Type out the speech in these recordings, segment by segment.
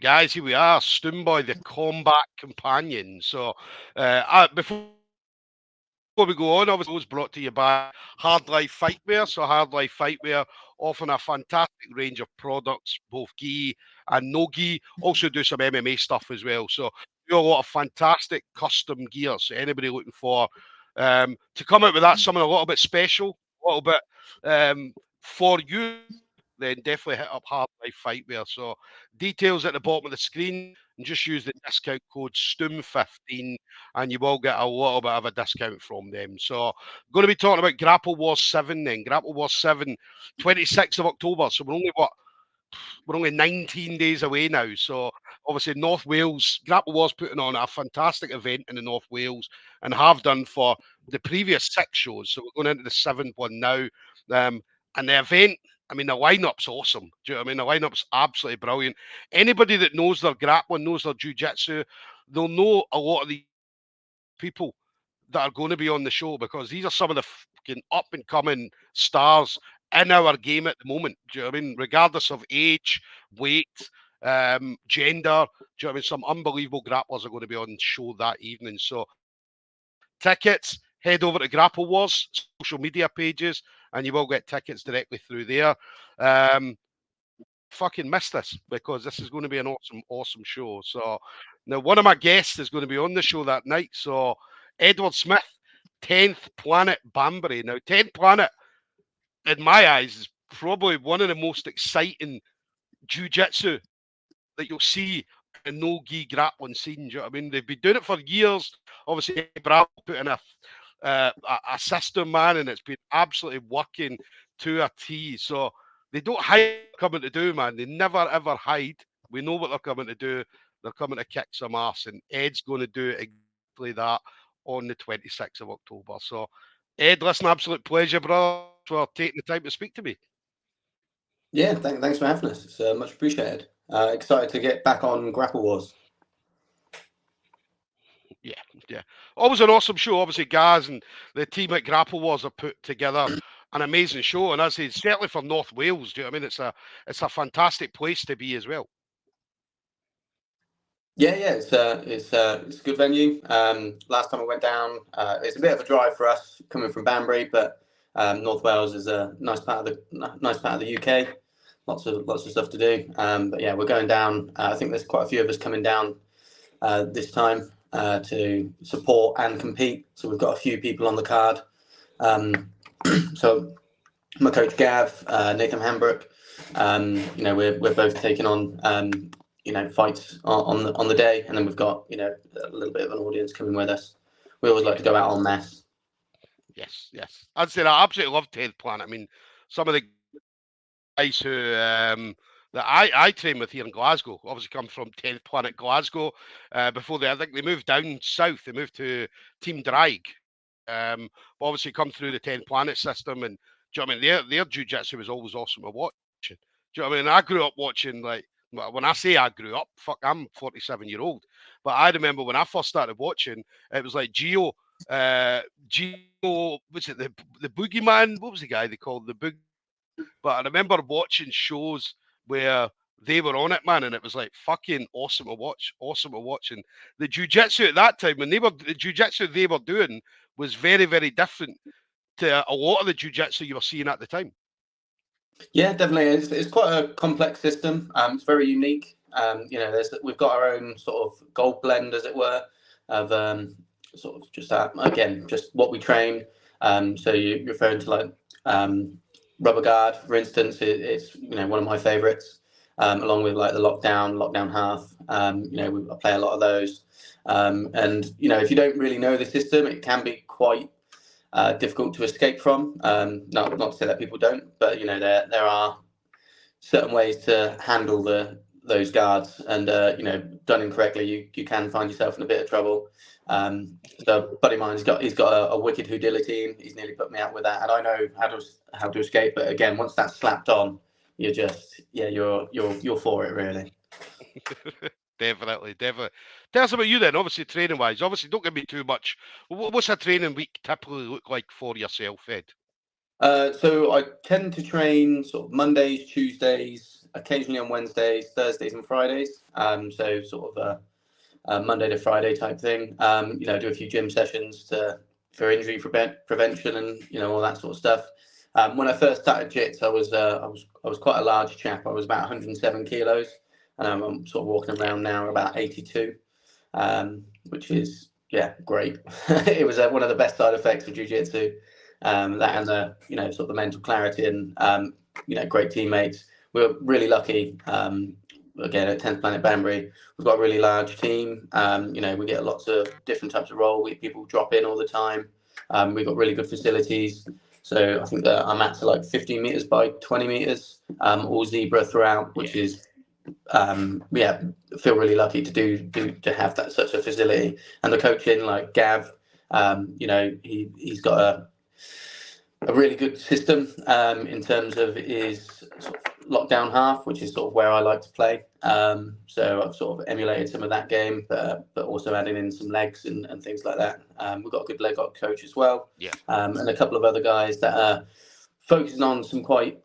guys, here we are, Stoomboy, the combat companion. So, before we go on, obviously, it was brought to you by Hard Life Fightwear. So, Hard Life Fightwear offering a fantastic range of products, both gi and no gi. Also, do some MMA stuff as well. So, do a lot of fantastic custom gear. So, anybody looking for to come out with that something a little bit special, a little bit for you, then definitely hit up Hard Life Fightwear. So, details at the bottom of the screen, and just use the discount code STOOM15 and you will get a little bit of a discount from them. So, going to be talking about Grapple Wars 7 then. Grapple Wars 7, 26th of October. So, we're only 19 days away now. So, obviously, North Wales, Grapple Wars putting on a fantastic event in the North Wales and have done for the previous 6 shows. So, we're going into the 7th one now. And the event, I mean, the lineup's awesome. Do you know what I mean? The lineup's absolutely brilliant. Anybody that knows their grappling, knows their jiu-jitsu, they'll know a lot of the people that are going to be on the show because these are some of the fucking up and coming stars in our game at the moment. Do you know what I mean? Regardless of age, weight, gender, do you know what I mean? Some unbelievable grapplers are going to be on the show that evening. So, tickets, head over to Grapple Wars social media pages, and you will get tickets directly through there. Fucking miss this because this is going to be an awesome show. So now one of my guests is going to be on the show that night. So Edward Smith, 10th Planet Banbury. Now 10th Planet, in my eyes, is probably one of the most exciting jiu-jitsu that you'll see in no gi grappling scene. Do you know what I mean? They've been doing it for years. Obviously, Bravo put in a system, man, and it's been absolutely working to a T. So they don't hide what they're coming to do, man. They never ever hide. We know what they're coming to do. They're coming to kick some ass, and Ed's going to do exactly that on the 26th of October. So, Ed, listen, absolute pleasure, brother, for taking the time to speak to me. Yeah, thanks for having us. It's much appreciated. Excited to get back on Grapple Wars. Yeah, yeah. Always an awesome show. Obviously, Gaz and the team at Grapple Wars have put together an amazing show. And as I say, certainly for North Wales, do you know what I mean? It's a fantastic place to be as well. Yeah, it's a good venue. Last time I went down, it's a bit of a drive for us coming from Banbury, but North Wales is a nice part of the UK. Lots of stuff to do. But yeah, we're going down. I think there's quite a few of us coming down this time to support and compete. So we've got a few people on the card. So my coach Gav, Nathan Hambrook, we're both taking on fights on the day, and then we've got a little bit of an audience coming with us. We always like to go out en masse. Yes, yes. I'd say I absolutely love 10th Planet. I mean, some of the guys who that I train with here in Glasgow obviously come from 10th Planet Glasgow. Before I think they moved down south. They moved to Team Drag. But obviously come through the 10th Planet system, and do you know what I mean? Their jiu-jitsu was always awesome to watch. Do you know what I mean? I grew up watching, like, when I say I grew up, fuck, I'm 47-year-old. But I remember when I first started watching, it was like Geo, was it the Boogeyman? What was the guy they called the Boog? But I remember watching shows where they were on it, man, and it was like fucking awesome to watch. And the jiu-jitsu at that time, when the jiu-jitsu they were doing was very, very different to a lot of the jiu-jitsu you were seeing at the time. Yeah, definitely. It's quite a complex system. It's very unique. We've got our own sort of gold blend, as it were, of sort of just that again, just what we train. So you're referring to like rubber guard, for instance. It's one of my favourites, along with like the lockdown half. I play a lot of those. And if you don't really know the system, it can be quite difficult to escape from. Not to say that people don't, but there are certain ways to handle those guards, and done incorrectly, you can find yourself in a bit of trouble. So, a buddy of mine, he's got a wicked Houdility. He's nearly put me out with that, and I know how to escape. But again, once that's slapped on, you're just you're for it, really. Definitely, definitely. Tell us about you then. Obviously, training wise. Obviously, don't give me too much. What's a training week typically look like for yourself, Ed? So I tend to train sort of Mondays, Tuesdays, occasionally on Wednesdays, Thursdays, and Fridays. So sort of a Monday to Friday type thing. Do a few gym sessions for injury prevention and all that sort of stuff. When I first started jits, I was quite a large chap. I was about 107 kilos, and I'm sort of walking around now about 82, which is great. It was one of the best side effects of jiu-jitsu. That and the sort of the mental clarity and great teammates. We were really lucky. Again at 10th Planet Banbury, we've got a really large team. We get lots of different types of role. People drop in all the time. We've got really good facilities. So I think that our mats are like 15 meters by 20 meters, all zebra throughout, which is feel really lucky to have that such a facility. And the coaching, like Gav, he's got a really good system in terms of his sort of lockdown half, which is sort of where I like to play. So I've sort of emulated some of that game, but also adding in some legs and things like that. We've got a good leg up coach as well, Yeah. and a couple of other guys that are focusing on some quite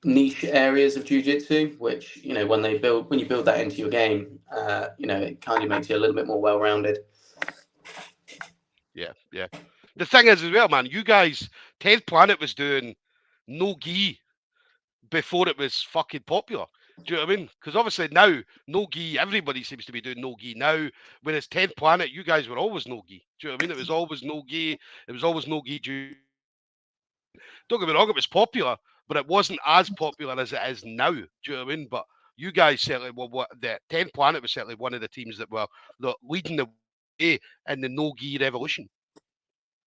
niche areas of jiu-jitsu, which when you build that into your game, it kind of makes you a little bit more well-rounded. Yeah, yeah. The thing is as well, man, you guys, 10th Planet was doing no gi before it was fucking popular. Do you know what I mean? Because obviously now, no gi, everybody seems to be doing no gi now. Whereas 10th Planet, you guys were always no gi. Do you know what I mean? It was always no gi. It was always no gi. Don't get me wrong, it was popular, but it wasn't as popular as it is now. Do you know what I mean? But you guys certainly were the 10th Planet was certainly one of the teams that were leading the way in the no gi revolution.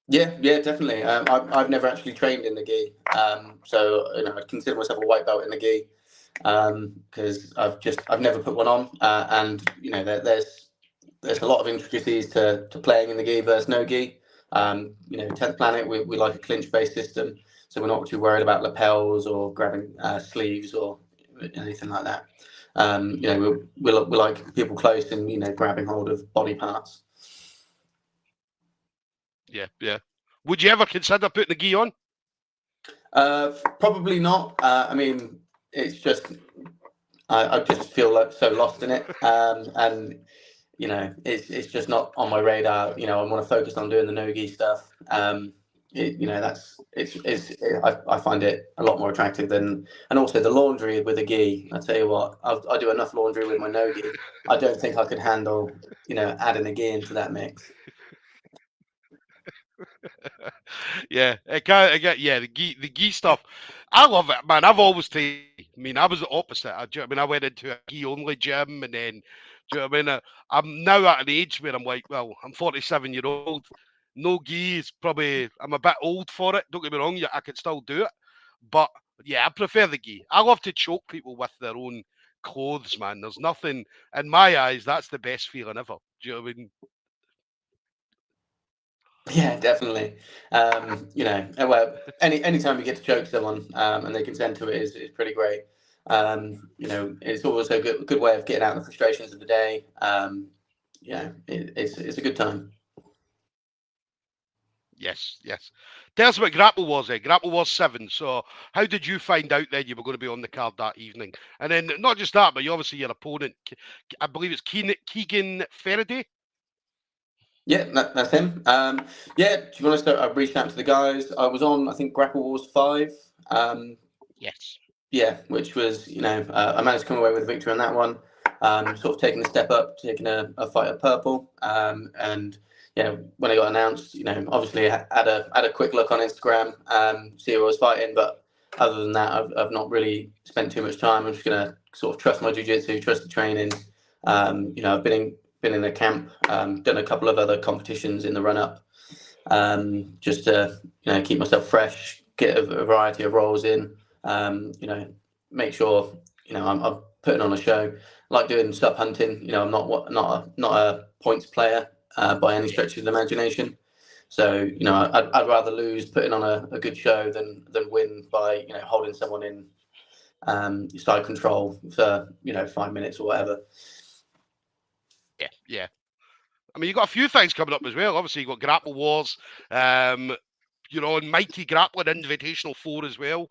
Yeah, definitely. I've never actually trained in the gi, so I consider myself a white belt in the gi because I've never put one on, and there's a lot of intricacies to playing in the gi versus no gi. 10th Planet, we like a clinch based system, so we're not too worried about lapels or grabbing sleeves or anything like that. We like people close and grabbing hold of body parts. Yeah, yeah. Would you ever consider putting the gi on? Probably not. I mean, it's just I just feel like so lost in it, and it's just not on my radar. I want to focus on doing the no-gi stuff. I find it a lot more attractive than, and also the laundry with a gi. I tell you what, I do enough laundry with my no-gi. I don't think I could handle adding a gi into that mix. Yeah, I get yeah, the gi stuff. I love it, man. I've always taken. I mean, I was the opposite. Do you know what I mean? I went into a gi only gym, and then do you know what I mean? I'm now at an age where I'm like, well, I'm 47 year old. No gi is probably I'm a bit old for it. Don't get me wrong, yeah, I could still do it, but yeah, I prefer the gi. I love to choke people with their own clothes, man. There's nothing in my eyes. That's the best feeling ever. Do you know what I mean? Yeah, definitely. Well, anytime you get to choke someone and they consent to it is pretty great. It's always a good way of getting out the frustrations of the day. It's a good time. Yes, yes. Tell us about Grapple Wars, eh? Grapple Wars 7. So, how did you find out then you were going to be on the card that evening? And then, not just that, but you obviously your opponent, I believe it's Keegan Faraday. Yeah, that's him. Yeah, to be honest, I reached out to the guys. I was on, I think, Grapple Wars 5. Um, Yes. yeah, which was, I managed to come away with a victory on that one. Sort of taking a step up, taking a fight at purple. And when it got announced, obviously I had a quick look on Instagram, see who I was fighting. But other than that, I've not really spent too much time. I'm just gonna sort of trust my jiu-jitsu, trust the training. I've been in a camp, done a couple of other competitions in the run up, just to keep myself fresh, get a variety of roles in. Make sure I'm putting on a show. I like doing sub hunting. I'm not a points player by any Yeah. stretch of the imagination. So I'd rather lose putting on a good show than win by holding someone in side control for 5 minutes or whatever. Yeah. Yeah. I mean, you've got a few things coming up as well. Obviously, you've got Grapple Wars. you're on Mighty Grappling Invitational 4 as well,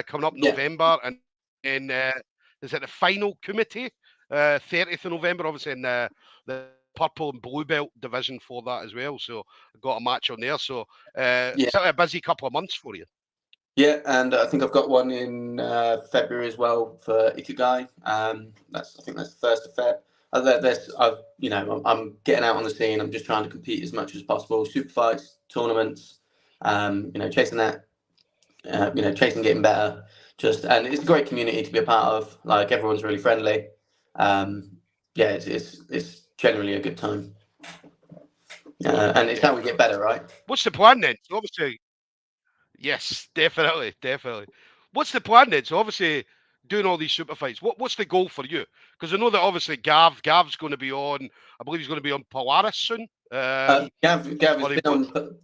coming up Yeah, November. And is it the final committee? 30th of November, obviously, in the purple and blue belt division for that as well. So I've got a match on there. So yeah, certainly a busy couple of months for you. yeah, and I think I've got one in February as well for Ikigai. I think that's the 1st of Feb. I'm getting out on the scene. I'm just trying to compete as much as possible. Super fights, tournaments, chasing that, chasing getting better. And it's a great community to be a part of. Like everyone's really friendly. Um, yeah, it's generally a good time. Oh yeah, And it's how we get definitely. better, right? What's the plan then? So obviously, yes, definitely, definitely. What's the plan then? So obviously, doing all these super fights. What's the goal for you? Because I know that obviously Gav's going to be on. I believe he's going to be on Polaris soon. Gav has Or he, been on.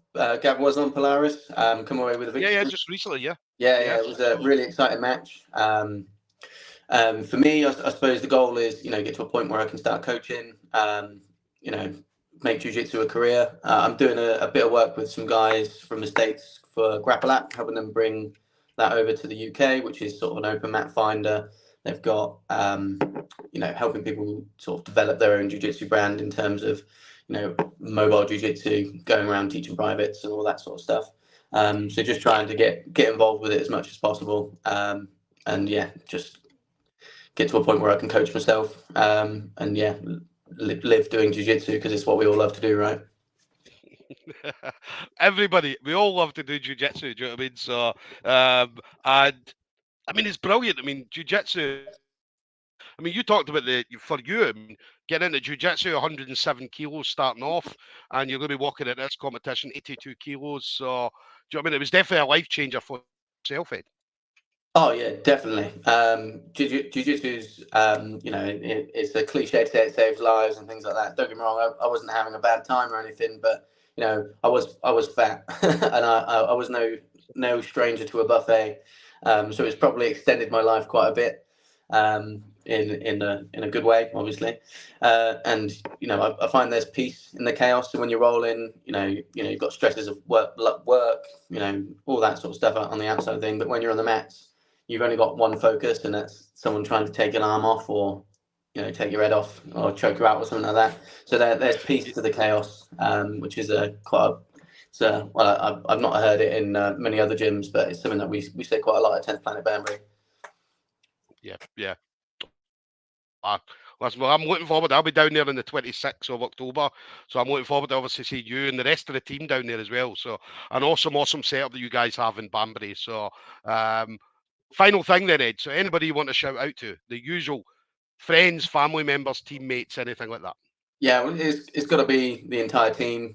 Gav was on Polaris. Come away with a yeah, victory. just recently, yeah, Yeah, yeah. yeah, it was a really exciting match. For me, I suppose the goal is, get to a point where I can start coaching. You know, make jiu-jitsu a career. I'm doing a bit of work with some guys from the States for Grapple App, helping them bring that over to the UK, which is sort of an open mat finder. They've got, helping people sort of develop their own jiu-jitsu brand in terms of, mobile jiu-jitsu, going around teaching privates and all that sort of stuff. So just Yeah. trying to get involved with it as much as possible. And yeah, just get to a point where I can coach myself. And yeah, live doing jiu-jitsu because it's what we all love to do, right? Everybody, we all love to do jujitsu. Do you know what I mean? So, and I mean, it's brilliant. I mean, jujitsu. I mean, you talked about for you. I mean, getting into jujitsu, 107 kilos starting off, and you're going to be walking at this competition, 82 kilos. So, do you know what I mean? It was definitely a life changer for yourself, Ed. Oh yeah, definitely. Jiu-jitsu's, it's a cliche to say it saves lives and things like that. Don't get me wrong, I wasn't having a bad time or anything, but I was fat, and I was no stranger to a buffet, so it's probably extended my life quite a bit, in a good way, obviously, and I find there's peace in the chaos. So when you're rolling, you've got stresses of work, all that sort of stuff on the outside thing, but when you're on the mats you've only got one focus, and that's someone trying to take an arm off or take your head off or choke you out or something like that. So there's peace to the chaos, which is I've not heard it in many other gyms, but it's something that we say quite a lot at 10th Planet Banbury. Yeah, yeah. Uh, Listen, well, I'm looking forward. I'll be down there on the 26th of October, so I'm looking forward to obviously see you and the rest of the team down there as well. So, an awesome setup that you guys have in Banbury. So, um, final thing then, Ed. So, anybody you want to shout out to? The usual friends, family members, teammates, anything like that. Yeah, well, it's got to be the entire team.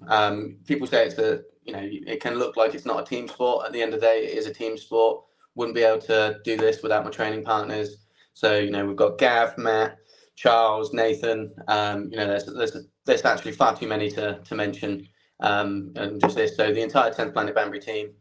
People say it can look like it's not a team sport. At the end of the day, it is a team sport. Wouldn't be able to do this without my training partners. So we've got Gav, Matt, Charles, Nathan. There's actually far too many to mention. And just this, so the entire 10th Planet Banbury team.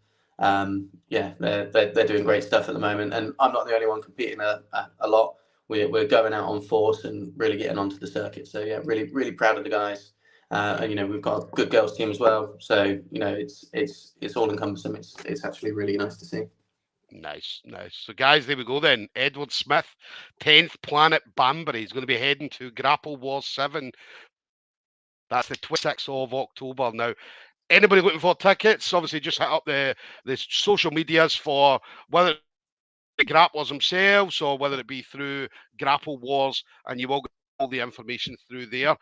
Yeah, they're doing great stuff at the moment, and I'm not the only one competing a lot. We're going out on force and really getting onto the circuit. So yeah, really proud of the guys. And we've got a good girls team as well. So it's all encompassing. It's actually really nice to see. Nice. So, guys, there we go then. Edward Smith, 10th Planet Banbury. He's going to be heading to Grapple Wars 7. That's the 26th of October. Now, anybody looking for tickets, obviously just hit up the social medias for whether the grapplers themselves or whether it be through Grapple Wars, and you will get all the information through there.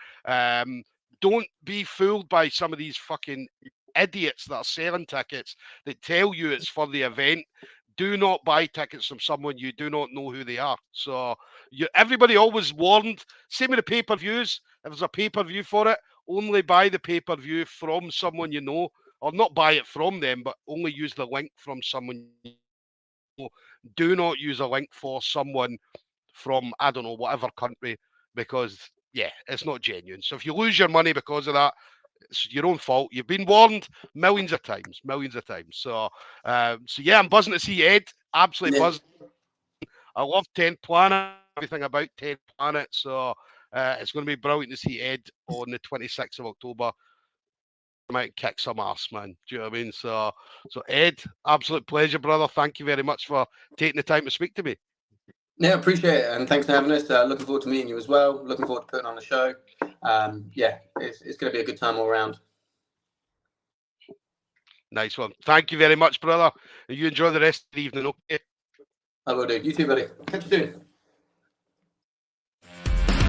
Don't be fooled by some of these fucking idiots that are selling tickets that tell you it's for the event. Do not buy tickets from someone you do not know who they are. So everybody always warned. Same with the pay-per-views. If there's a pay-per-view for it, only buy the pay-per-view from someone you know, or not buy it from them, but only use the link from someone you know. Do not use a link for someone from, I don't know, whatever country, because yeah, it's not genuine. So if you lose your money because of that, it's your own fault. You've been warned millions of times, millions of times. So yeah, I'm buzzing to see Ed. Absolutely Yeah, buzzing. I love 10th Planet, everything about 10th Planet. So it's going to be brilliant to see Ed on the 26th of October. might kick some ass, man. Do you know what I mean? So Ed, absolute pleasure, brother. Thank you very much for taking the time to speak to me. Yeah, appreciate it, and thanks for having us. Looking forward to meeting you as well. Looking forward to putting on the show. Yeah, it's going to be a good time all around. Nice one. Thank you very much, brother. You enjoy the rest of the evening, okay? I will do. You too, buddy. Catch you soon.